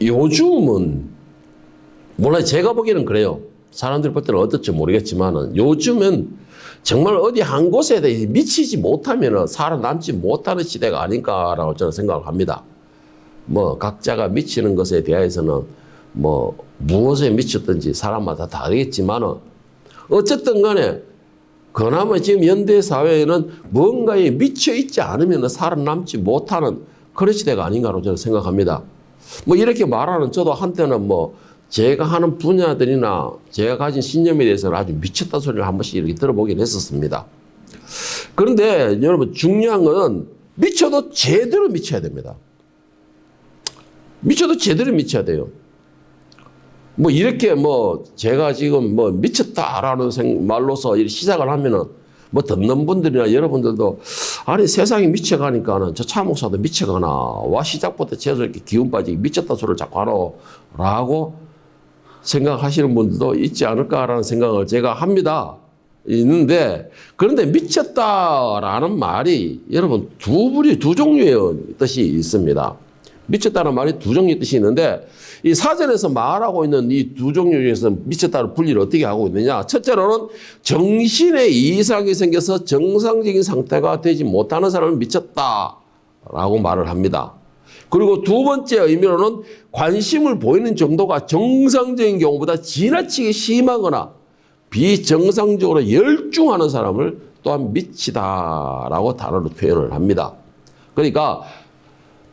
요즘은 몰라요. 제가 보기에는 그래요. 사람들이 볼 때는 어떨지 모르겠지만은 요즘은 정말 어디 한 곳에 대해 미치지 못하면은 살아남지 못하는 시대가 아닌가라고 저는 생각을 합니다. 뭐 각자가 미치는 것에 대해서는 뭐 무엇에 미쳤든지 사람마다 다르겠지만은 어쨌든 간에 그나마 지금 현대 사회에는 뭔가에 미쳐 있지 않으면 살아남지 못하는 그런 시대가 아닌가로 저는 생각합니다. 뭐 이렇게 말하는 저도 한때는 뭐 제가 하는 분야들이나 제가 가진 신념에 대해서는 아주 미쳤다 소리를 한 번씩 이렇게 들어보긴 했었습니다. 그런데 여러분 중요한 건 미쳐도 제대로 미쳐야 됩니다. 미쳐도 제대로 미쳐야 돼요. 뭐 이렇게 뭐 제가 지금 뭐 미쳤다라는 말로서 시작을 하면은 뭐 듣는 분들이나 여러분들도 아니 세상이 미쳐가니까는 저 차 목사도 미쳐가나 와 시작부터 계속 이렇게 기운 빠지게 미쳤다 소리를 자꾸 하노라고 생각하시는 분들도 있지 않을까라는 생각을 제가 합니다. 있는데 그런데 미쳤다라는 말이 여러분 두 종류의 뜻이 있습니다. 미쳤다는 말이 두 종류의 뜻이 있는데 이 사전에서 말하고 있는 이 두 종류 중에서 미쳤다는 분리를 어떻게 하고 있느냐. 첫째로는 정신에 이상이 생겨서 정상적인 상태가 되지 못하는 사람을 미쳤다라고 말을 합니다. 그리고 두 번째 의미로는 관심을 보이는 정도가 정상적인 경우보다 지나치게 심하거나 비정상적으로 열중하는 사람을 또한 미치다라고 단어로 표현을 합니다. 그러니까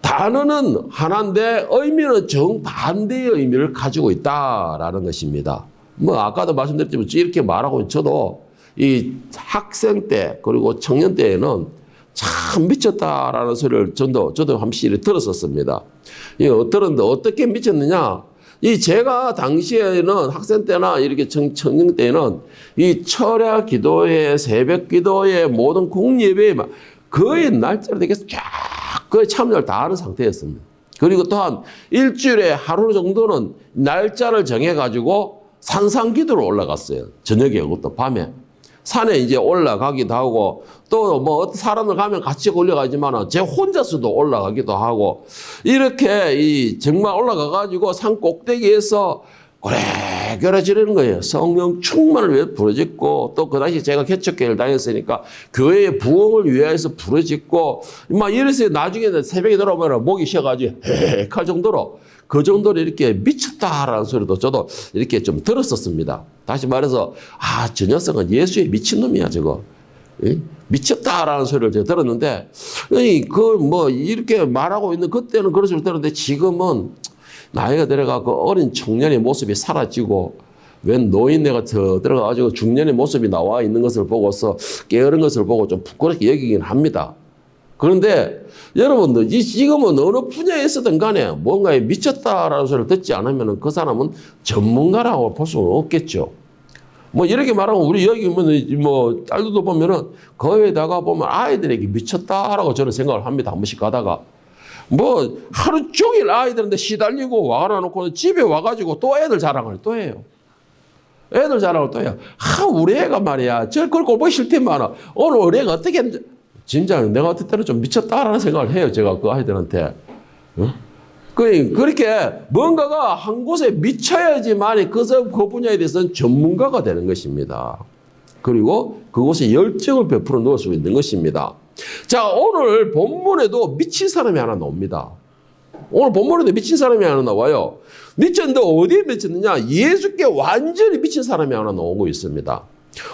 단어는 하나인데 의미는 정반대의 의미를 가지고 있다라는 것입니다. 뭐 아까도 말씀드렸지만 이렇게 말하고 저도 이 학생 때 그리고 청년 때에는 참 미쳤다라는 소리를 저도 한 번씩 들었었습니다. 들었는데 어떻게 미쳤느냐? 제가 당시에는 학생 때나 이렇게 청년 때는 이 철야 기도회, 새벽 기도회, 모든 공예배에 거의 날짜를 되게 쫙 거의 참여를 다 하는 상태였습니다. 그리고 또한 일주일에 하루 정도는 날짜를 정해가지고 산상기도로 올라갔어요. 저녁에 그것도 밤에. 산에 이제 올라가기도 하고 또 뭐 어떤 사람들 가면 같이 올라가지만 제 혼자서도 올라가기도 하고 이렇게 정말 올라가가지고 산 꼭대기에서 고래고래 지르는 거예요. 성령 충만을 위해 부르짖고 또 그 당시 제가 개척교회를 다녔으니까 교회의 부흥을 위해서 부르짖고 막 이래서 나중에 새벽에 들어보면 목이 쉬어가지고 헤헤할 정도로 그 정도로 이렇게 미쳤다라는 소리도 저도 이렇게 좀 들었었습니다. 다시 말해서 저 녀석은 예수에 미친놈이야 저거. 미쳤다라는 소리를 제가 들었는데 뭐 이렇게 말하고 있는 그때는 그런 소리를 들었는데 지금은 나이가 들어가 그 어린 청년의 모습이 사라지고 웬 노인네가 더 들어가가지고 중년의 모습이 나와 있는 것을 보고서 게으른 것을 보고 좀 부끄럽게 여기긴 합니다. 그런데 여러분들 지금은 어느 분야에 있었든 간에 뭔가에 미쳤다라는 소리를 듣지 않으면 그 사람은 전문가라고 볼 수는 없겠죠. 뭐 이렇게 말하면 우리 여기 뭐 딸들도 보면은 거기에다가 보면 아이들에게 미쳤다라고 저는 생각을 합니다. 한 번씩 가다가. 뭐 하루 종일 아이들한테 시달리고 와놔놓고 집에 와가지고 또 애들 자랑을 또 해요. 애들 자랑을 또 해요. 우리 애가 말이야. 그걸 보기 싫지만 오늘 우리 애가 어떻게 했는지 진짜 내가 어떨 때는 좀 미쳤다라는 생각을 해요. 제가 그 아이들한테. 그렇게 뭔가가 한 곳에 미쳐야지만 그 분야에 대해서는 전문가가 되는 것입니다. 그리고 그곳에 열정을 베풀어 놓을 수 있는 것입니다. 자, 오늘 본문에도 미친 사람이 하나 나옵니다. 오늘 본문에도 미친 사람이 하나 나와요. 미쳤는데 어디에 미쳤느냐? 예수께 완전히 미친 사람이 하나 나오고 있습니다.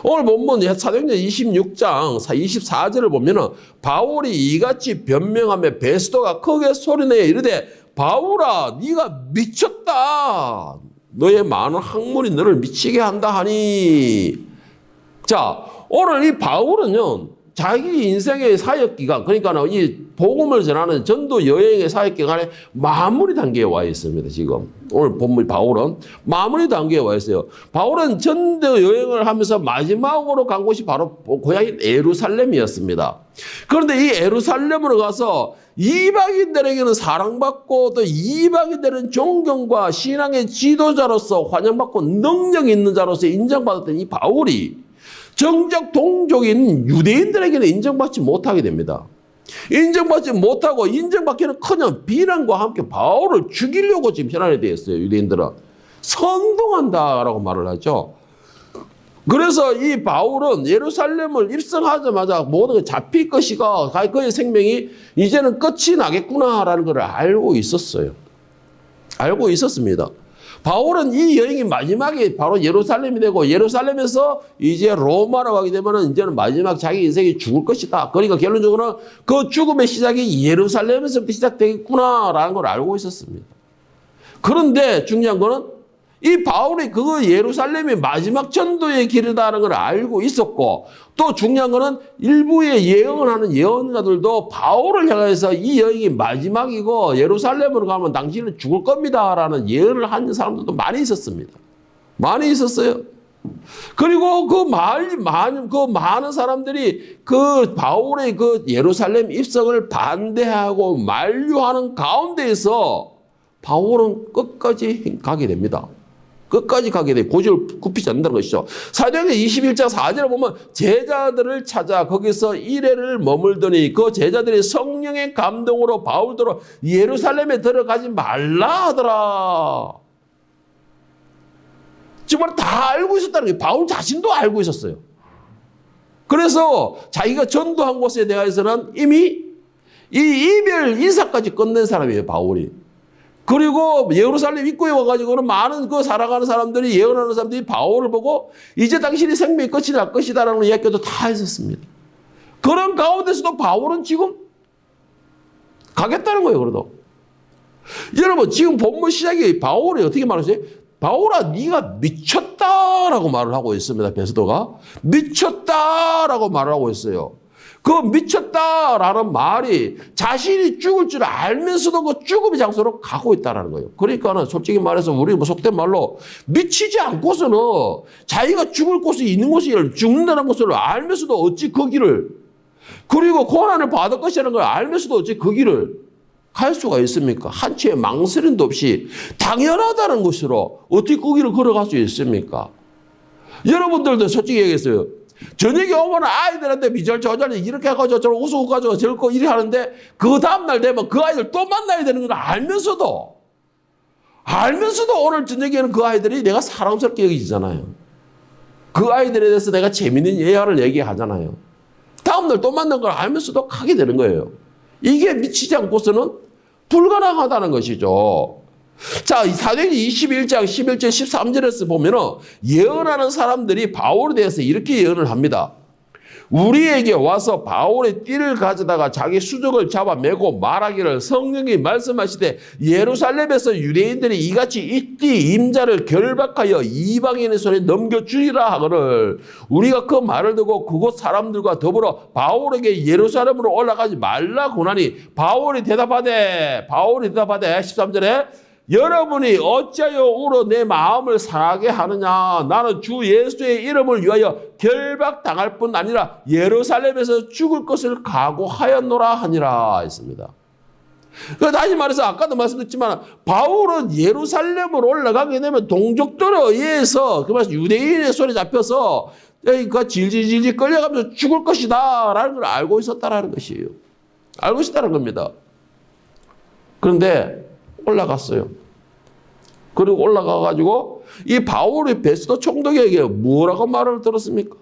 오늘 본문 사도행전 26장 24절을 보면은 바울이 이같이 변명하며 베스도가 크게 소리내어 이르되 바울아 네가 미쳤다. 너의 많은 학문이 너를 미치게 한다 하니. 자, 오늘 이 바울은요. 자기 인생의 사역기간, 그러니까 이 복음을 전하는 전도 여행의 사역기간에 마무리 단계에 와 있습니다, 지금. 오늘 본문 바울은 마무리 단계에 와 있어요. 바울은 전도 여행을 하면서 마지막으로 간 곳이 바로 고향인 예루살렘이었습니다. 그런데 이 예루살렘으로 가서 이방인들에게는 사랑받고 또 이방인들은 존경과 신앙의 지도자로서 환영받고 능력 있는 자로서 인정받았던 이 바울이 정작 동족인 유대인들에게는 인정받지 못하게 됩니다. 인정받지 못하고 인정받기는커녕 비난과 함께 바울을 죽이려고 지금 혈안에 되었어요. 유대인들은. 선동한다라고 말을 하죠. 그래서 이 바울은 예루살렘을 입성하자마자 모든 게 잡힐 것이고 그의 생명이 이제는 끝이 나겠구나라는 걸 알고 있었어요. 알고 있었습니다. 바울은 이 여행이 마지막에 바로 예루살렘이 되고 예루살렘에서 이제 로마로 가게 되면 이제는 마지막 자기 인생이 죽을 것이다. 그러니까 결론적으로는 그 죽음의 시작이 예루살렘에서부터 시작되겠구나라는 걸 알고 있었습니다. 그런데 중요한 거는 이 바울이 그 예루살렘이 마지막 전도의 길이라는 걸 알고 있었고 또 중요한 거는 일부의 예언을 하는 예언가들도 바울을 향해서 이 여행이 마지막이고 예루살렘으로 가면 당신은 죽을 겁니다라는 예언을 하는 사람들도 많이 있었습니다. 많이 있었어요. 그리고 그 많은 사람들이 그 바울의 그 예루살렘 입성을 반대하고 만류하는 가운데에서 바울은 끝까지 가게 됩니다. 끝까지 가게 돼 고집을 굽히지 않는다는 것이죠. 사도행전 21장 4절에 보면 제자들을 찾아 거기서 1회를 머물더니 그 제자들이 성령의 감동으로 바울더러 예루살렘에 들어가지 말라 하더라. 정말 다 알고 있었다는 게 바울 자신도 알고 있었어요. 그래서 자기가 전도한 곳에 대해서는 이미 이 이별 인사까지 끝낸 사람이에요, 바울이. 그리고 예루살렘 입구에 와가지고는 많은 그 살아가는 사람들이 예언하는 사람들이 바울을 보고 이제 당신이 생명이 끝이 날 것이다라는 이야기도 다 했었습니다. 그런 가운데서도 바울은 지금 가겠다는 거예요. 그래도 여러분 지금 본문 시작에 바울이 어떻게 말했어요? 바울아 네가 미쳤다라고 말을 하고 있습니다. 베스도가 미쳤다라고 말을 하고 있어요. 그 미쳤다라는 말이 자신이 죽을 줄 알면서도 그 죽음의 장소로 가고 있다는 거예요. 그러니까는 솔직히 말해서 우리 뭐 속된 말로 미치지 않고서는 자기가 죽을 곳이 있는 곳을 죽는다는 것을 알면서도 어찌 그 길을 그리고 고난을 받을 것이라는 걸 알면서도 어찌 그 길을 갈 수가 있습니까? 한치의 망설임도 없이 당연하다는 것으로 어떻게 그 길을 걸어갈 수 있습니까? 여러분들도 솔직히 얘기했어요. 저녁에 오면 아이들한테 미절저절 이렇게 하고 저처럼 웃어가지고 저렇고 이렇게 하는데 그 다음날 되면 그 아이들 또 만나야 되는 걸 알면서도 오늘 저녁에는 그 아이들이 내가 사랑스럽게 여기잖아요. 그 아이들에 대해서 내가 재밌는 예화를 얘기하잖아요. 다음날 또 만난 걸 알면서도 가게 되는 거예요. 이게 미치지 않고서는 불가능하다는 것이죠. 자, 사도행전 21장 11절 13절에서 보면은 예언하는 사람들이 바울에 대해서 이렇게 예언을 합니다. 우리에게 와서 바울의 띠를 가져다가 자기 수족을 잡아 메고 말하기를 성령이 말씀하시되 예루살렘에서 유대인들이 이같이 이 띠 임자를 결박하여 이방인의 손에 넘겨주리라 하거늘 우리가 그 말을 듣고 그곳 사람들과 더불어 바울에게 예루살렘으로 올라가지 말라고 하니 바울이 대답하되 13절에 여러분이 어찌하여 울어 내 마음을 상하게 하느냐. 나는 주 예수의 이름을 위하여 결박당할 뿐 아니라 예루살렘에서 죽을 것을 각오하였노라 하니라 했습니다. 다시 말해서 아까도 말씀드렸지만 바울은 예루살렘으로 올라가게 되면 동족들에 의해서 그 말씀 유대인의 손에 잡혀서 그 질질질질 끌려가면서 죽을 것이다 라는 걸 알고 있었다라는 것이에요. 알고 있었다는 겁니다. 그런데 올라갔어요. 그리고 올라가가지고 이 바울이 베스도 총독에게 뭐라고 말을 들었습니까?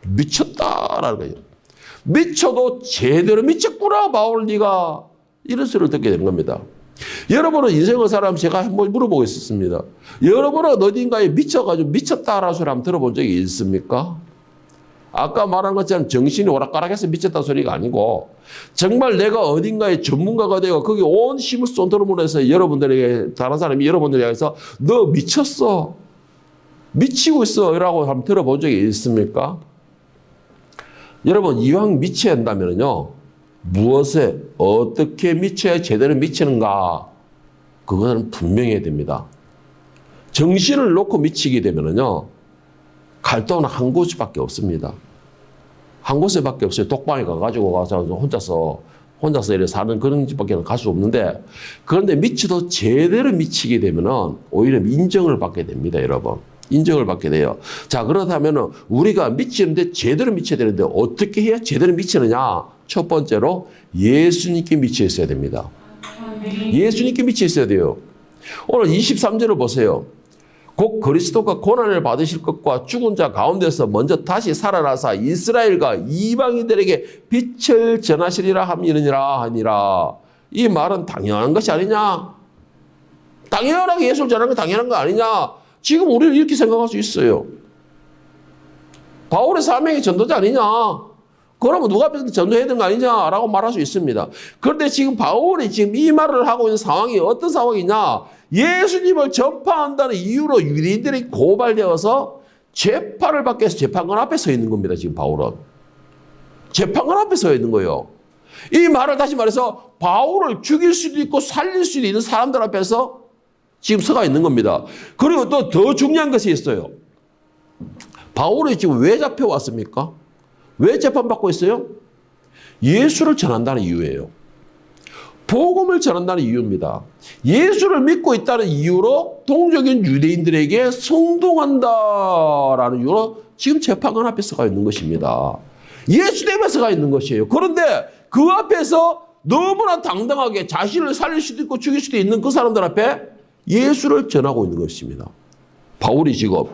미쳤다라는 거예요. 미쳐도 제대로 미쳤구나 바울 네가 이런 소리를 듣게 되는 겁니다. 여러분은 인생을 살아면 제가 한번 물어보겠습니다. 여러분은 어딘가에 미쳐가지고 미쳤다라는 소리 한번 들어본 적이 있습니까? 아까 말한 것처럼 정신이 오락가락해서 미쳤다는 소리가 아니고 정말 내가 어딘가에 전문가가 되고 거기 온 힘을 쏟아부어 해서 여러분들에게 다른 사람이 여러분들에게 해서 너 미쳤어. 미치고 있어. 라고 한번 들어본 적이 있습니까? 여러분 이왕 미쳐야 한다면요. 무엇에 어떻게 미쳐야 제대로 미치는가 그것은 분명해야 됩니다. 정신을 놓고 미치게 되면요. 갈 돈은 한 곳밖에 없습니다. 한 곳에밖에 없어요. 독방에 가가지고 혼자서 이렇게 사는 그런 집밖에 갈 수 없는데 그런데 미쳐도 제대로 미치게 되면은 오히려 인정을 받게 됩니다, 여러분. 인정을 받게 돼요. 자, 그렇다면은 우리가 미치는데 제대로 미쳐야 되는데 어떻게 해야 제대로 미치느냐? 첫 번째로 예수님께 미쳐 있어야 됩니다. 예수님께 미쳐 있어야 돼요. 오늘 23절을 보세요. 곧 그리스도가 고난을 받으실 것과 죽은 자 가운데서 먼저 다시 살아나사 이스라엘과 이방인들에게 빛을 전하시리라 함이니라 하니라. 이 말은 당연한 것이 아니냐? 당연하게 예수를 전하는 게 당연한 거 아니냐? 지금 우리는 이렇게 생각할 수 있어요. 바울의 사명이 전도자 아니냐? 그러면 누가 앞에서 전도해야 되는 거 아니냐라고 말할 수 있습니다. 그런데 지금 바울이 지금 이 말을 하고 있는 상황이 어떤 상황이냐? 예수님을 전파한다는 이유로 유대인들이 고발되어서 재판을 받기 위해서 재판관 앞에 서 있는 겁니다. 지금 바울은. 재판관 앞에 서 있는 거예요. 이 말을 다시 말해서 바울을 죽일 수도 있고 살릴 수도 있는 사람들 앞에서 지금 서가 있는 겁니다. 그리고 또 더 중요한 것이 있어요. 바울이 지금 왜 잡혀왔습니까? 왜 재판받고 있어요? 예수를 전한다는 이유예요. 복음을 전한다는 이유입니다. 예수를 믿고 있다는 이유로 동족인 유대인들에게 성동한다라는 이유로 지금 재판관 앞에 서가 있는 것입니다. 예수 때문에 서가 있는 것이에요. 그런데 그 앞에서 너무나 당당하게 자신을 살릴 수도 있고 죽일 수도 있는 그 사람들 앞에 예수를 전하고 있는 것입니다. 바울이 지금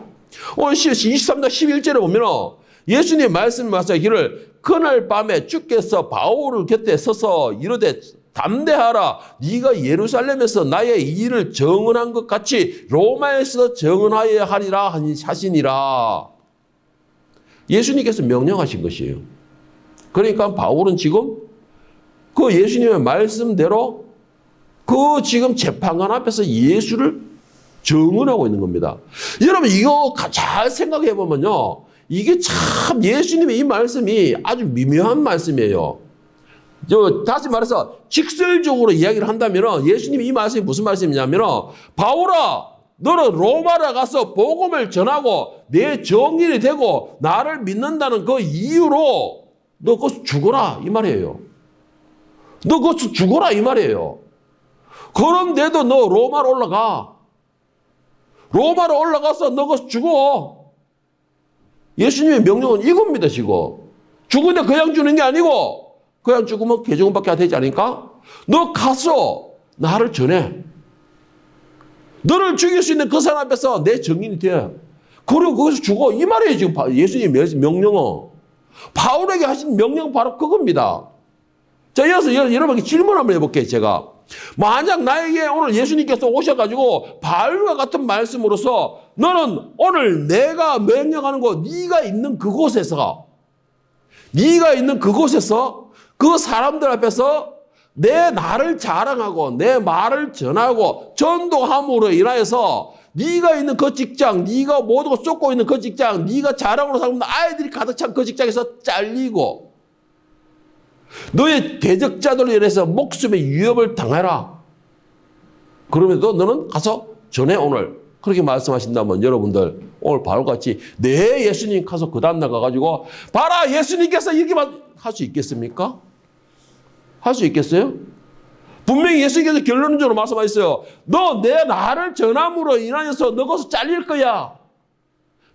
오늘 23장 11절에 보면 예수님 말씀하시기를 그날 밤에 주께서 바울을 곁에 서서 이르되 담대하라. 네가 예루살렘에서 나의 일을 정언한 것 같이 로마에서 정언하여야 하리라 하시니라. 예수님께서 명령하신 것이에요. 그러니까 바울은 지금 그 예수님의 말씀대로 그 지금 재판관 앞에서 예수를 정언하고 있는 겁니다. 여러분 이거 잘 생각해 보면요. 이게 참 예수님의 이 말씀이 아주 미묘한 말씀이에요. 다시 말해서 직설적으로 이야기를 한다면 예수님이 이 말씀이 무슨 말씀이냐면 바울아 너는 로마로 가서 복음을 전하고 내 정인이 되고 나를 믿는다는 그 이유로 너 거기서 죽어라 이 말이에요. 너 거기서 죽어라 이 말이에요. 그런데도 너 로마로 올라가. 로마로 올라가서 너 거기서 죽어. 예수님의 명령은 이겁니다 지금. 죽은데 그냥 주는 게 아니고 그냥 죽으면 개죽음밖에 되지 않으니까 너 가서 나를 전해. 너를 죽일 수 있는 그 사람 앞에서 내 증인이 돼. 그리고 거기서 죽어. 이 말이에요 지금 예수님의 명령은. 바울에게 하신 명령은 바로 그겁니다. 자, 이어서 여러분께 질문 한번 해볼게요 제가. 만약 나에게 오늘 예수님께서 오셔가지고 바울과 같은 말씀으로서 너는 오늘 내가 명령하는 곳 네가 있는 그곳에서 그 사람들 앞에서 내 나를 자랑하고 내 말을 전하고 전도함으로 인하여서 네가 있는 그 직장, 네가 모두가 쫓고 있는 그 직장, 네가 자랑으로 삼는 아이들이 가득 찬 그 직장에서 잘리고 너의 대적자들로 인해서 목숨의 위협을 당해라. 그러면도 너는 가서 전해 오늘. 그렇게 말씀하신다면 여러분들 오늘 바울같이 내 예수님 가서 그 다음날 가가지고 봐라 예수님께서 이렇게 할 수 있겠습니까? 할 수 있겠어요? 분명히 예수님께서 결론적으로 말씀하셨어요. 너 내 나를 전함으로 인하여서 너 거기서 잘릴 거야.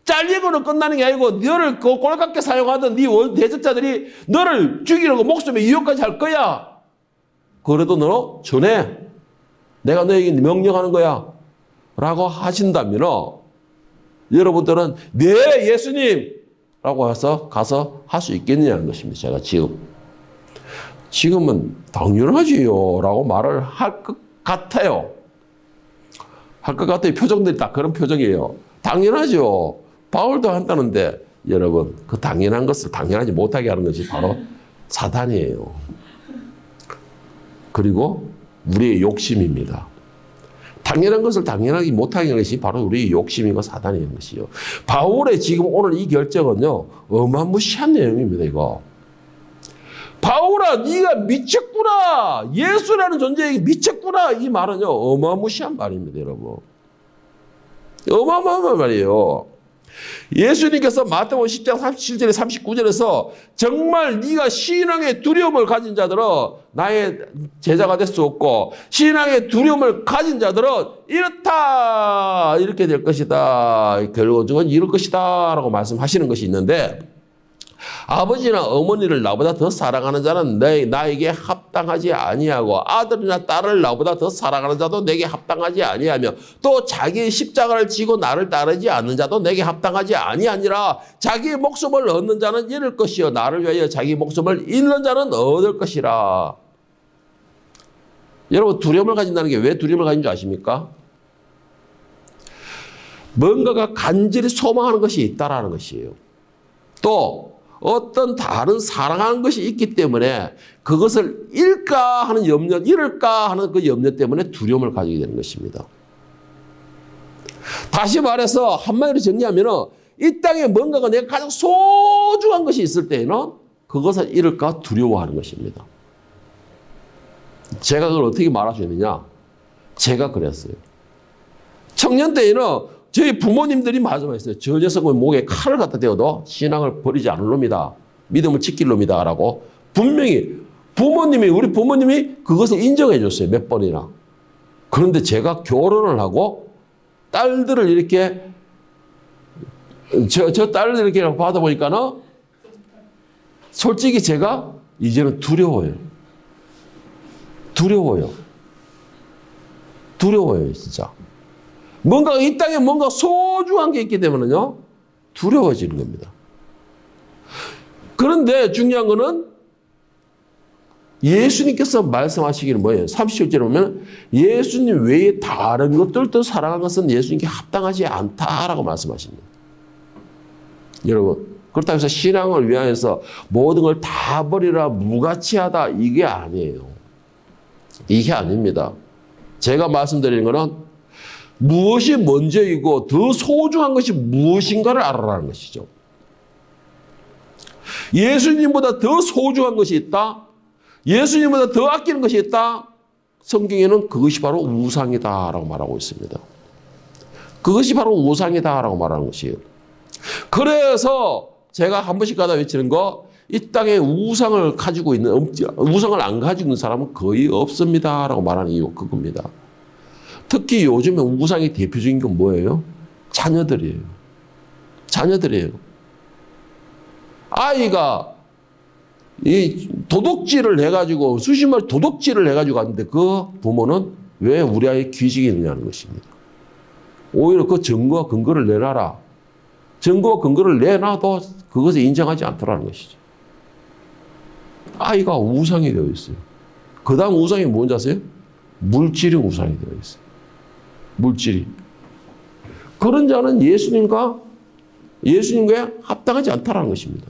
잘리고는 끝나는 게 아니고 너를 꼴깝게 사용하던 네 대적자들이 너를 죽이려고 목숨의 위협까지 할 거야. 그래도 너 전해. 내가 너에게 명령하는 거야. 라고 하신다면 여러분들은 네 예수님라고 해서 가서 할 수 있겠느냐는 것입니다. 제가 지금은 당연하지요 라고 말을 할 것 같아요. 할 것 같아요. 표정들이 딱 그런 표정이에요. 당연하죠. 바울도 한다는데 여러분 그 당연한 것을 당연하지 못하게 하는 것이 바로 사단이에요. 그리고 우리의 욕심입니다. 당연한 것을 당연하게 못하게 하는 것이 바로 우리의 욕심이고 사단인 것이요. 바울의 지금 오늘 이 결정은요. 어마무시한 내용입니다. 이거. 바울아 네가 미쳤구나. 예수라는 존재에게 미쳤구나. 이 말은요. 어마무시한 말입니다. 여러분. 어마어마한 말이에요. 예수님께서 마태복음 10장 37절에 39절에서 정말 네가 신앙의 두려움을 가진 자들은 나의 제자가 될 수 없고 신앙의 두려움을 가진 자들은 이렇다 이렇게 될 것이다 결국은 이럴 것이다 라고 말씀하시는 것이 있는데 아버지나 어머니를 나보다 더 사랑하는 자는 나에게 합당하지 아니하고 아들이나 딸을 나보다 더 사랑하는 자도 내게 합당하지 아니하며 또 자기 십자가를 지고 나를 따르지 않는 자도 내게 합당하지 아니하니라. 자기 목숨을 얻는 자는 잃을 것이요 나를 위하여 자기 목숨을 잃는 자는 얻을 것이라. 여러분, 두려움을 가진다는 게 왜 두려움을 가진 줄 아십니까? 뭔가가 간절히 소망하는 것이 있다라는 것이에요. 또 어떤 다른 사랑하는 것이 있기 때문에 그것을 잃을까 하는 염려, 잃을까 하는 그 염려 때문에 두려움을 가지게 되는 것입니다. 다시 말해서 한마디로 정리하면 이 땅에 뭔가가 내가 가장 소중한 것이 있을 때에는 그것을 잃을까 두려워하는 것입니다. 제가 그걸 어떻게 말할 수 있느냐? 제가 그랬어요. 청년 때에는 저희 부모님들이 말씀하셨어요. 저 녀석은 목에 칼을 갖다 대어도 신앙을 버리지 않을 놈이다. 믿음을 지킬 놈이다. 라고 분명히 우리 부모님이 그것을 인정해 줬어요. 몇 번이나. 그런데 제가 결혼을 하고 딸들을 이렇게 저 딸들 이렇게 받아보니까는 솔직히 제가 이제는 두려워요. 두려워요, 진짜. 뭔가 이 땅에 뭔가 소중한 게 있기 때문에요. 두려워지는 겁니다. 그런데 중요한 거는 예수님께서 말씀하시기는 뭐예요? 30절에 보면 예수님 외에 다른 것들도 사랑하는 것은 예수님께 합당하지 않다라고 말씀하십니다. 여러분, 그렇다고 해서 신앙을 위하여서 모든 걸 다 버리라 무가치하다 이게 아니에요. 이게 아닙니다. 제가 말씀드리는 거는 무엇이 먼저이고 더 소중한 것이 무엇인가를 알아라는 것이죠. 예수님보다 더 소중한 것이 있다. 예수님보다 더 아끼는 것이 있다. 성경에는 그것이 바로 우상이다라고 말하고 있습니다. 그것이 바로 우상이다라고 말하는 것이에요. 그래서 제가 한 번씩 가다 외치는 거, 이 땅에 우상을 가지고 있는, 우상을 안 가지고 있는 사람은 거의 없습니다라고 말하는 이유가 그겁니다. 특히 요즘에 우상의 대표적인 건 뭐예요? 자녀들이에요. 아이가 이 도둑질을 해가지고 수십 마리 도둑질을 해가지고 갔는데 그 부모는 왜 우리 아이 귀식이 있느냐는 것입니다. 오히려 그 증거와 근거를 내놔라. 증거와 근거를 내놔도 그것을 인정하지 않더라는 것이죠. 아이가 우상이 되어 있어요. 그 다음 우상이 뭔지 아세요? 물질이 우상이 되어 있어요. 물질이. 그런 자는 예수님과에 합당하지 않다라는 것입니다.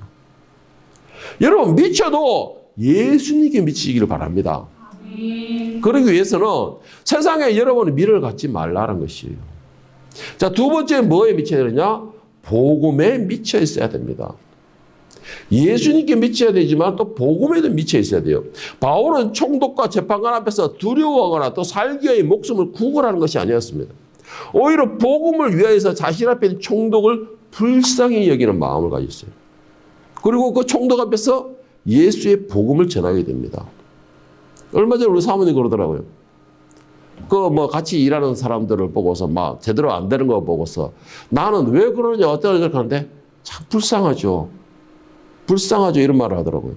여러분, 미쳐도 예수님께 미치기를 바랍니다. 그러기 위해서는 세상에 여러분의 미래를 갖지 말라는 것이에요. 자, 두 번째 뭐에 미쳐야 되느냐? 복음에 미쳐 있어야 됩니다. 예수님께 미쳐야 되지만 또 복음에도 미쳐 있어야 돼요. 바울은 총독과 재판관 앞에서 두려워하거나 또 살기 위해 목숨을 구걸하는 것이 아니었습니다. 오히려 복음을 위하여서 자신 앞에 있는 총독을 불쌍히 여기는 마음을 가졌어요. 그리고 그 총독 앞에서 예수의 복음을 전하게 됩니다. 얼마 전에 우리 사모님 그러더라고요. 같이 일하는 사람들을 보고서 막 제대로 안 되는 거 보고서 나는 왜 그러냐 어쩌냐 하는데 참 불쌍하죠. 이런 말을 하더라고요.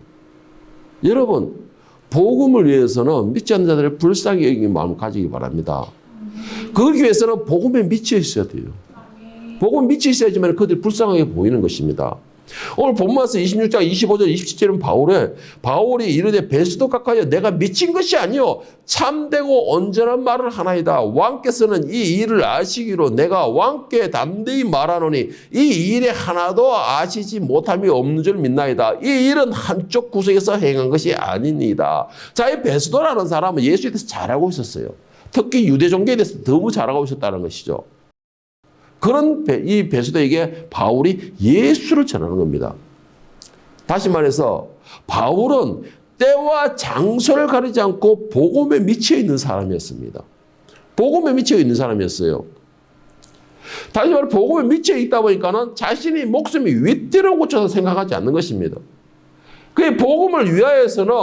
여러분, 복음을 위해서는 믿지 않는 자들의 불쌍히 여기는 마음을 가지기 바랍니다. 그러기 위해서는 복음에 미쳐 있어야 돼요. 복음에 미쳐 있어야지만 그들이 불쌍하게 보이는 것입니다. 오늘 본문에서 26장 25절 27절은 바울이 이르되 베스도 가까이여 내가 미친 것이 아니요 참되고 온전한 말을 하나이다. 왕께서는 이 일을 아시기로 내가 왕께 담대히 말하노니 이 일에 하나도 아시지 못함이 없는 줄 믿나이다. 이 일은 한쪽 구석에서 행한 것이 아닙니다. 자, 이 베스도라는 사람은 예수에 대해서 잘 알고 있었어요. 특히 유대 종교에 대해서 너무 잘 알고 있었다는 것이죠. 그런 이 베스도에게 바울이 예수를 전하는 겁니다. 다시 말해서 바울은 때와 장소를 가리지 않고 복음에 미쳐 있는 사람이었습니다. 복음에 미쳐 있는 사람이었어요. 다시 말해 복음에 미쳐 있다 보니까는 자신이 목숨이 윗대로 고쳐서 생각하지 않는 것입니다. 그 복음을 위하여서는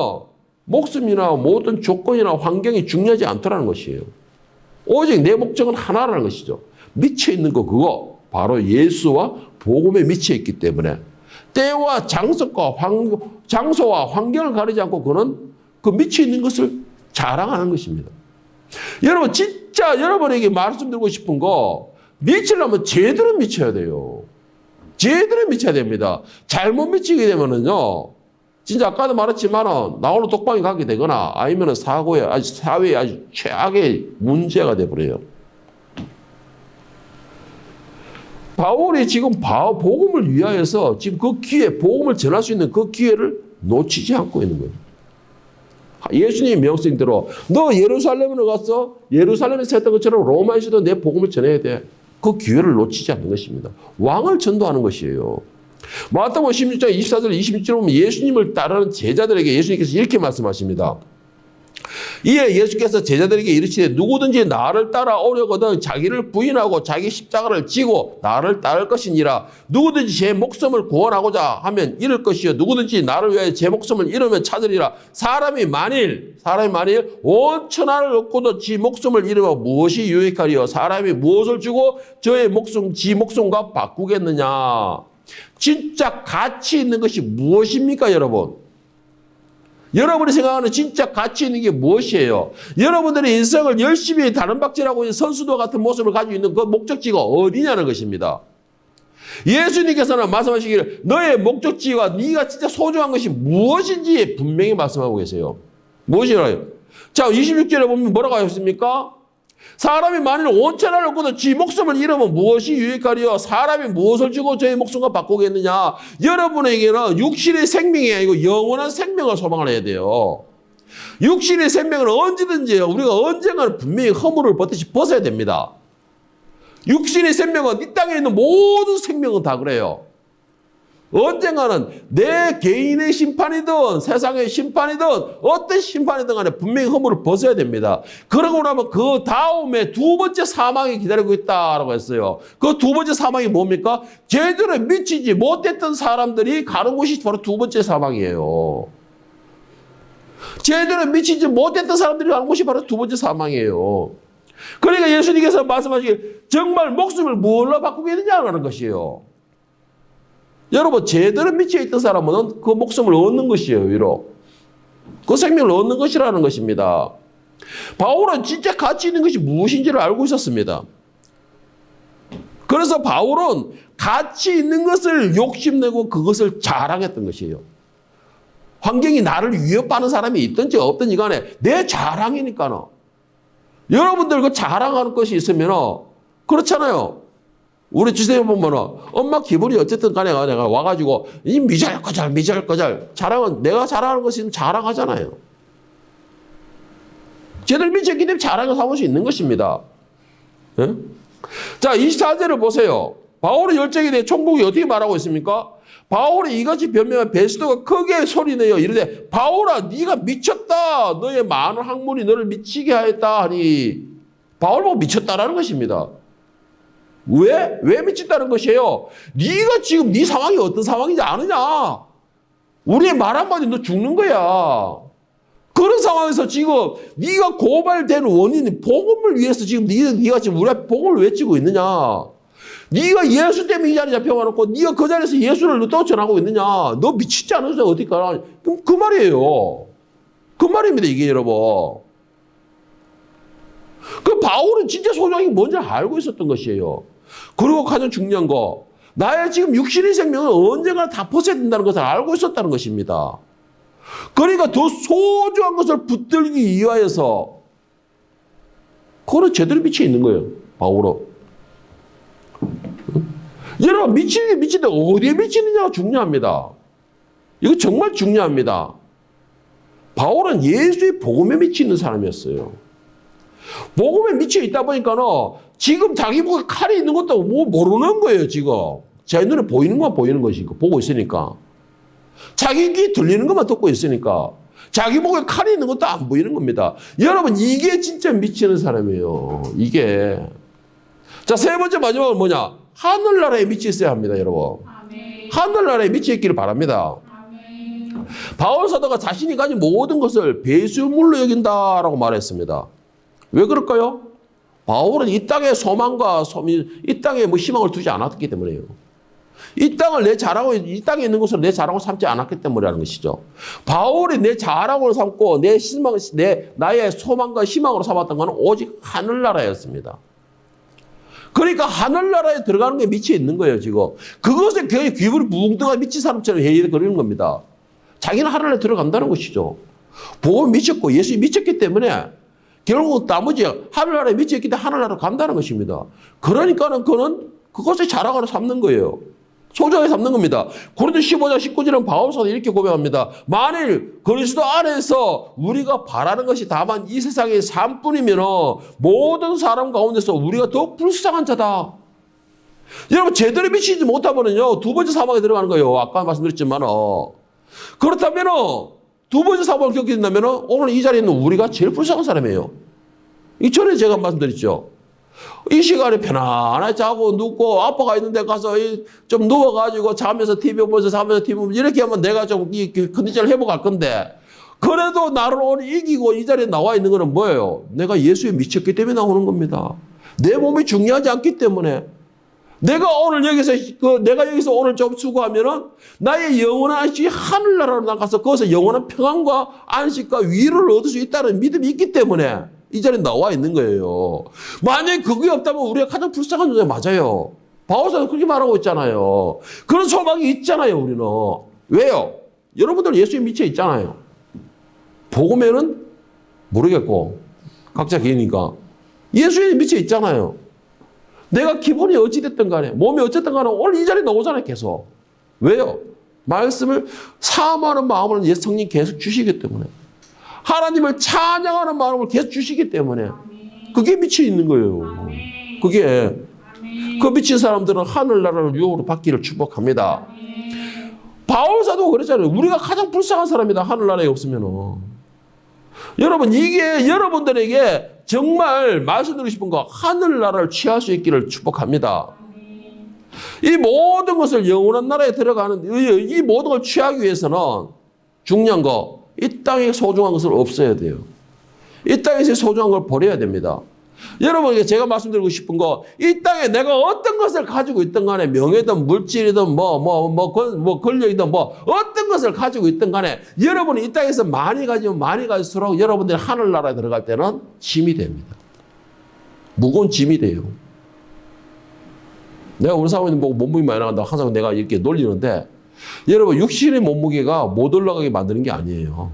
목숨이나 모든 조건이나 환경이 중요하지 않더라는 것이에요. 오직 내 목적은 하나라는 것이죠. 미쳐 있는 거 그거 바로 예수와 복음에 미쳐 있기 때문에 때와 장소와 환경을 가리지 않고 그는 그 미쳐 있는 것을 자랑하는 것입니다. 여러분 진짜 여러분에게 말씀드리고 싶은 거 미치려면 제대로 미쳐야 돼요. 제대로 미쳐야 됩니다. 잘못 미치게 되면은요. 진짜 아까도 말했지만은 나홀로 독방에 가게 되거나 아니면은 사회에 아주 최악의 문제가 돼버려요. 바울이 지금 복음을 위하여서 지금 그 기회, 복음을 전할 수 있는 그 기회를 놓치지 않고 있는 거예요. 예수님의 명령대로 너 예루살렘으로 가서 예루살렘에서 했던 것처럼 로마에서도 내 복음을 전해야 돼. 그 기회를 놓치지 않는 것입니다. 왕을 전도하는 것이에요. 마태복음 16장 24절 26절에 보면 예수님을 따르는 제자들에게 예수님께서 이렇게 말씀하십니다. 이에 예수께서 제자들에게 이르시되 누구든지 나를 따라오려거든 자기를 부인하고 자기 십자가를 지고 나를 따를 것이니라. 누구든지 제 목숨을 구원하고자 하면 잃을 것이요 누구든지 나를 위하여 제 목숨을 잃으면 찾으리라. 사람이 만일 온 천하를 얻고도 지 목숨을 잃으면 무엇이 유익하리요? 사람이 무엇을 주고 지 목숨과 바꾸겠느냐? 진짜 가치 있는 것이 무엇입니까, 여러분? 여러분이 생각하는 진짜 가치 있는 게 무엇이에요? 여러분들의 인생을 열심히 다른 박질하고 있는 선수도 같은 모습을 가지고 있는 그 목적지가 어디냐는 것입니다. 예수님께서는 말씀하시기를 너의 목적지와 네가 진짜 소중한 것이 무엇인지 분명히 말씀하고 계세요. 무엇이라요? 자, 26절에 보면 뭐라고 하셨습니까? 사람이 만일 온 천하를 얻고도 지 목숨을 잃으면 무엇이 유익하리요? 사람이 무엇을 주고 저의 목숨과 바꾸겠느냐? 여러분에게는 육신의 생명이 아니고 영원한 생명을 소망을 해야 돼요. 육신의 생명은 언제든지 우리가 언젠가는 분명히 허물을 벗어야 됩니다. 육신의 생명은 이 땅에 있는 모든 생명은 다 그래요. 언젠가는 내 개인의 심판이든 세상의 심판이든 어떤 심판이든 간에 분명히 허물을 벗어야 됩니다. 그러고 나면 그 다음에 두 번째 사망이 기다리고 있다라고 했어요. 그 두 번째 사망이 뭡니까? 제대로 미치지 못했던 사람들이 가는 곳이 바로 두 번째 사망이에요. 제대로 미치지 못했던 사람들이 가는 곳이 바로 두 번째 사망이에요. 그러니까 예수님께서 말씀하시길 정말 목숨을 뭘로 바꾸겠느냐는 것이에요. 여러분 제대로 미치어 있던 사람은 그 목숨을 얻는 것이에요. 위로. 그 생명을 얻는 것이라는 것입니다. 바울은 진짜 가치 있는 것이 무엇인지를 알고 있었습니다. 그래서 바울은 가치 있는 것을 욕심내고 그것을 자랑했던 것이에요. 환경이 나를 위협하는 사람이 있든지 없든지 간에 내 자랑이니까는. 여러분들 그 자랑하는 것이 있으면 그렇잖아요. 우리 주세요 보면은 엄마 기분이 어쨌든 간에 내가 와가지고 이 미잘거잘 자랑은 내가 자랑하는 것은 자랑하잖아요. 쟤들 미쳤기 때문에 자랑을 삼을 수 있는 것입니다. 네? 자 24절을 보세요. 바울의 열정에 대해 총독이 어떻게 말하고 있습니까? 바울이 이같이 변명한 베스도가 크게 소리내어 이르되 바울아 네가 미쳤다. 너의 많은 학문이 너를 미치게 하였다 하니 바울 보고 미쳤다라는 것입니다. 왜 미친다는 것이에요? 네가 지금 네 상황이 어떤 상황인지 아느냐? 우리의 말 한마디 너 죽는 거야. 그런 상황에서 지금 네가 고발된 원인이 복음을 위해서 지금 네가 지금 우리 앞에 복음을 외치고 있느냐? 네가 예수 때문에 이 자리에 잡혀가놓고 네가 그 자리에서 예수를 또 전하고 있느냐? 너 미치지 않으세요? 어디 가라? 그럼 그 말이에요. 그 말입니다. 이게 여러분. 그 바울은 진짜 소중한 게 뭔지 알고 있었던 것이에요. 그리고 가장 중요한 거, 나의 지금 육신의 생명은 언젠가 다 벗어야 된다는 것을 알고 있었다는 것입니다. 그러니까 더 소중한 것을 붙들기 위하여서 그거는 제대로 미쳐 있는 거예요. 바울은. 여러분 미치는 게 미치는데 어디에 미치느냐가 중요합니다. 이거 정말 중요합니다. 바울은 예수의 복음에 미치는 사람이었어요. 복음에 미쳐 있다 보니까는 지금 자기 목에 칼이 있는 것도 뭐 모르는 거예요, 지금. 제 눈에 보이는 것만 보이는 것이고, 보고 있으니까. 자기 귀에 들리는 것만 듣고 있으니까. 자기 목에 칼이 있는 것도 안 보이는 겁니다. 여러분, 이게 진짜 미치는 사람이에요. 이게. 자, 세 번째 마지막은 뭐냐? 하늘나라에 미쳐 있어야 합니다, 여러분. 아멘. 하늘나라에 미쳐 있기를 바랍니다. 아멘. 바울 사도가 자신이 가진 모든 것을 배수물로 여긴다라고 말했습니다. 왜 그럴까요? 바울은 이 땅에 소망과 이 땅에 뭐 희망을 두지 않았기 때문에요. 이 땅을 내 자랑으로, 이 땅에 있는 것을 내 자랑으로 삼지 않았기 때문이라는 것이죠. 바울이 내 자랑으로 삼고 내 희망, 나의 소망과 희망으로 삼았던 것은 오직 하늘나라였습니다. 그러니까 하늘나라에 들어가는 게 미쳐 있는 거예요, 지금. 그것에 굉장히 귀불이 붕등한 미친 사람처럼 헤이거리는 겁니다. 자기는 하늘나라에 들어간다는 것이죠. 복음이 미쳤고 예수님이 미쳤기 때문에 결국 나머지 하늘나라에 미쳐있기 때문에 하늘나라로 간다는 것입니다. 그러니까는 그는 그것을 자랑으로 삼는 거예요. 소중하게 삼는 겁니다. 고린도 15장 19절은 바울사도 이렇게 고백합니다. 만일 그리스도 안에서 우리가 바라는 것이 다만 이 세상의 삶뿐이면 모든 사람 가운데서 우리가 더 불쌍한 자다. 여러분 제대로 미치지 못하면요 두 번째 사망에 들어가는 거예요. 아까 말씀드렸지만 그렇다면 두 번째 사망을 겪게 된다면 오늘 이 자리에 있는 우리가 제일 불쌍한 사람이에요. 이 전에 제가 말씀드렸죠. 이 시간에 편안하게 자고 눕고 아빠가 있는 데 가서 좀 누워가지고 자면서 TV 보면서 자면서 TV 보면서 이렇게 하면 내가 좀 이 컨디션을 회복할 건데 그래도 나를 오늘 이기고 이 자리에 나와 있는 거는 뭐예요? 내가 예수에 미쳤기 때문에 나오는 겁니다. 내 몸이 중요하지 않기 때문에 내가 여기서 오늘 좀 수고하면은 나의 영원한 하늘나라로 나가서 거기서 영원한 평안과 안식과 위로를 얻을 수 있다는 믿음이 있기 때문에 이 자리에 나와 있는 거예요. 만약에 그게 없다면 우리가 가장 불쌍한 존재 맞아요. 바울사도 그렇게 말하고 있잖아요. 그런 소망이 있잖아요, 우리는. 왜요? 여러분들 예수에 미쳐 있잖아요. 복음에는 모르겠고 각자 개인이니까 예수에 미쳐 있잖아요. 내가 기분이 어찌됐든 간에 몸이 어쨌든 간에 오늘 이 자리에 나오잖아요, 계속. 왜요? 말씀을 사모하는 마음을 성령 계속 주시기 때문에. 하나님을 찬양하는 마음을 계속 주시기 때문에 그게 미쳐 있는 거예요. 그게 그 미친 사람들은 하늘나라를 유혹으로 받기를 축복합니다. 바울사도 그랬잖아요. 우리가 가장 불쌍한 사람이다. 하늘나라에 없으면. 여러분 이게 여러분들에게 정말 말씀드리고 싶은 거 하늘나라를 취할 수 있기를 축복합니다. 이 모든 것을 영원한 나라에 들어가는 이 모든 걸 취하기 위해서는 중요한 거 이 땅에 소중한 것을 없애야 돼요. 이 땅에서 소중한 걸 버려야 됩니다. 여러분에게 제가 말씀드리고 싶은 거, 이 땅에 내가 어떤 것을 가지고 있든 간에 명예든 물질이든 권력이든 어떤 것을 가지고 있든 간에 여러분이 이 땅에서 많이 가지면 많이 갈수록 여러분들이 하늘나라에 들어갈 때는 짐이 됩니다. 무거운 짐이 돼요. 내가 우리 사모님 보고 몸무게 많이 나간다고 항상 내가 이렇게 놀리는데 여러분 육신의 몸무게가 못 올라가게 만드는 게 아니에요.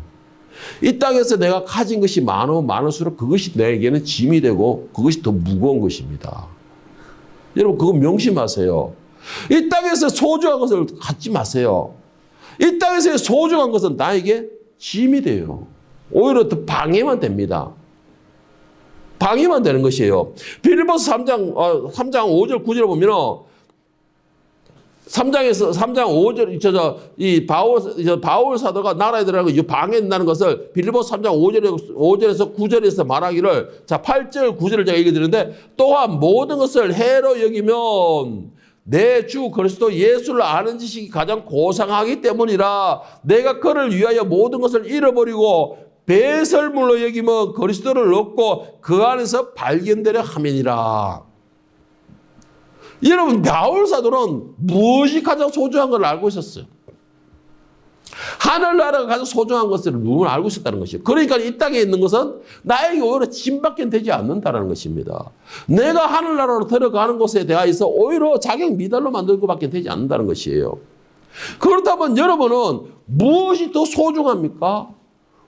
이 땅에서 내가 가진 것이 많을수록 그것이 내게는 짐이 되고 그것이 더 무거운 것입니다. 여러분 그거 명심하세요. 이 땅에서 소중한 것을 갖지 마세요. 이 땅에서의 소중한 것은 나에게 짐이 돼요. 오히려 더 방해만 됩니다. 방해만 되는 것이에요. 빌립보서 3장 5절 9절을 보면 3장 5절, 이 바울 사도가 나라에 들어가고 방해된다는 것을 빌립보서 3장 5절에서 9절에서 말하기를, 자, 8절, 9절을 제가 읽어드리는데, 또한 모든 것을 해로 여기면 내 주 그리스도 예수를 아는 지식이 가장 고상하기 때문이라 내가 그를 위하여 모든 것을 잃어버리고 배설물로 여기면 그리스도를 얻고 그 안에서 발견되려 함이니라. 여러분 바울 사도는 무엇이 가장 소중한 걸 알고 있었어요. 하늘나라가 가장 소중한 것을 누구나 알고 있었다는 것이에요. 그러니까 이 땅에 있는 것은 나에게 오히려 짐밖에 되지 않는다는 것입니다. 내가 하늘나라로 들어가는 것에 대해서 오히려 자격 미달로 만들 것밖에 되지 않는다는 것이에요. 그렇다면 여러분은 무엇이 더 소중합니까?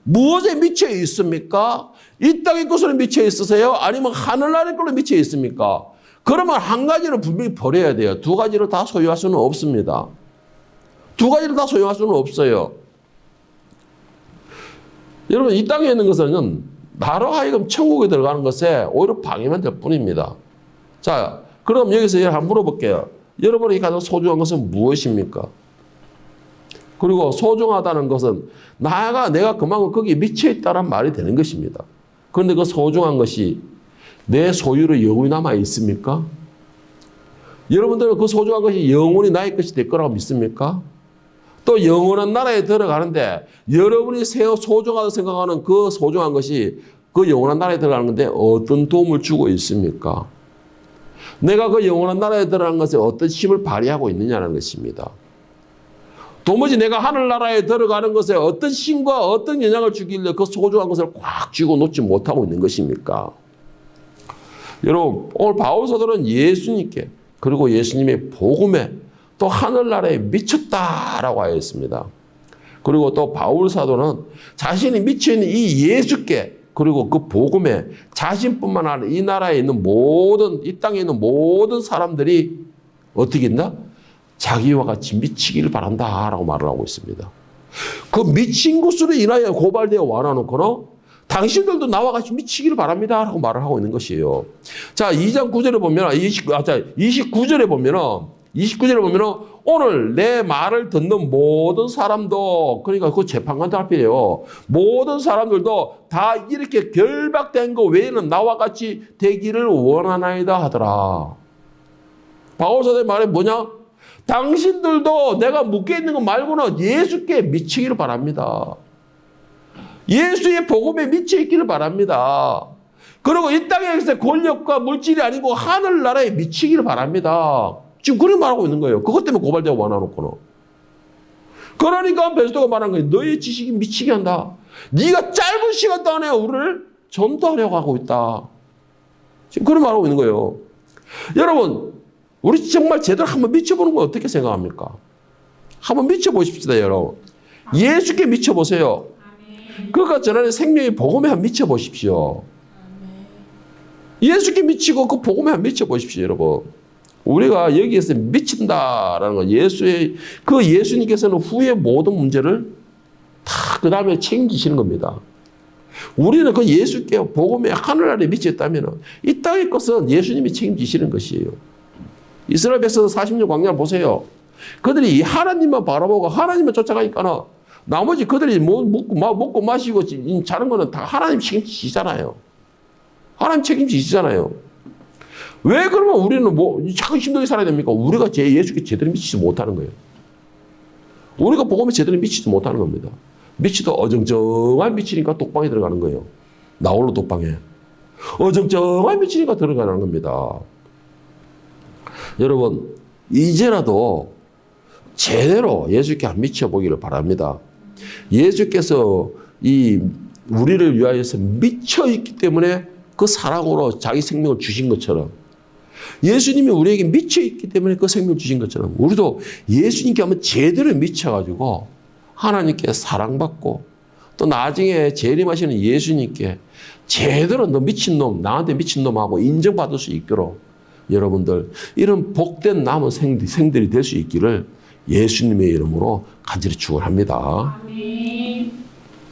무엇에 미쳐 있습니까? 이 땅의 것으로 미쳐 있으세요? 아니면 하늘나라의 걸로 미쳐 있습니까? 그러면 한 가지를 분명히 버려야 돼요. 두 가지를 다 소유할 수는 없습니다. 두 가지를 다 소유할 수는 없어요. 여러분 이 땅에 있는 것은 나로 하여금 천국에 들어가는 것에 오히려 방해만 될 뿐입니다. 자, 그럼 여기서 한번 물어볼게요. 여러분에게 가장 소중한 것은 무엇입니까? 그리고 소중하다는 것은 내가 그만큼 거기에 미쳐 있다는 말이 되는 것입니다. 그런데 그 소중한 것이 내 소유로 영원히 남아 있습니까? 여러분들은 그 소중한 것이 영원히 나의 것이 될 거라고 믿습니까? 또 영원한 나라에 들어가는데 여러분이 소중하다고 생각하는 그 소중한 것이 그 영원한 나라에 들어가는 건데 어떤 도움을 주고 있습니까? 내가 그 영원한 나라에 들어간 것에 어떤 힘을 발휘하고 있느냐는 것입니다. 도무지 내가 하늘나라에 들어가는 것에 어떤 힘과 어떤 영향을 주길래 그 소중한 것을 꽉 쥐고 놓지 못하고 있는 것입니까? 여러분, 오늘 바울 사도는 예수님께 그리고 예수님의 복음에 또 하늘나라에 미쳤다라고 하였습니다. 그리고 또 바울 사도는 자신이 미쳐있는 이 예수께 그리고 그 복음에 자신뿐만 아니라 이 나라에 있는 모든, 이 땅에 있는 모든 사람들이 어떻게 했나? 자기와 같이 미치기를 바란다라고 말을 하고 있습니다. 그 미친 것으로 인하여 고발되어 와놔놓고는 당신들도 나와 같이 미치기를 바랍니다 라고 말을 하고 있는 것이에요. 자, 2장 9절에 보면, 29절에 보면은 오늘 내 말을 듣는 모든 사람도, 그러니까 그 재판관도 할 필요해요. 모든 사람들도 다 이렇게 결박된 거 외에는 나와 같이 되기를 원하나이다 하더라. 바울사도의 말이 뭐냐? 당신들도 내가 묶여 있는 것 말고는 예수께 미치기를 바랍니다. 예수의 복음에 미쳐 있기를 바랍니다. 그리고 이 땅에서 권력과 물질이 아니고 하늘나라에 미치기를 바랍니다. 지금 그렇게 말하고 있는 거예요. 그것 때문에 고발되고 와놔놓고는. 그러니까 베드로가 말한 거예요. 너의 지식이 미치게 한다. 네가 짧은 시간 동안에 우리를 전도하려고 하고 있다. 지금 그런 말하고 있는 거예요. 여러분, 우리 정말 제대로 한번 미쳐보는 건 어떻게 생각합니까? 한번 미쳐보십시다, 여러분. 예수께 미쳐보세요. 그가 전하는 생명의 복음에 한번 미쳐보십시오. 예수께 미치고 그 복음에 한번 미쳐보십시오, 여러분. 우리가 여기에서 미친다라는 건 그 예수님께서는 후에 모든 문제를 다 그 다음에 책임지시는 겁니다. 우리는 그 예수께 복음에 하늘나라에 미쳤다면 이 땅의 것은 예수님이 책임지시는 것이에요. 이스라엘 백성 40년 광야를 보세요. 그들이 하나님만 바라보고 하나님만 쫓아가니까 나머지 그들이 먹고 마시고 자는 거는 다 하나님 책임지시잖아요. 하나님 책임지시잖아요. 왜 그러면 우리는 자꾸 힘들게 살아야 됩니까? 우리가 예수께 제대로 미치지 못하는 거예요. 우리가 복음에 제대로 미치지 못하는 겁니다. 미치도 어정쩡한 미치니까 독방에 들어가는 거예요. 나홀로 독방에. 어정쩡한 미치니까 들어가는 겁니다. 여러분, 이제라도 제대로 예수께 안 미쳐보기를 바랍니다. 예수께서 우리를 위하여서 미쳐있기 때문에 그 사랑으로 자기 생명을 주신 것처럼 예수님이 우리에게 미쳐있기 때문에 그 생명을 주신 것처럼 우리도 예수님께 한번 제대로 미쳐가지고 하나님께 사랑받고 또 나중에 재림하시는 예수님께 제대로 너 미친놈, 나한테 미친놈하고 인정받을 수 있도록 여러분들 이런 복된 남은 생들이 될 수 있기를 예수님의 이름으로 간절히 축원합니다.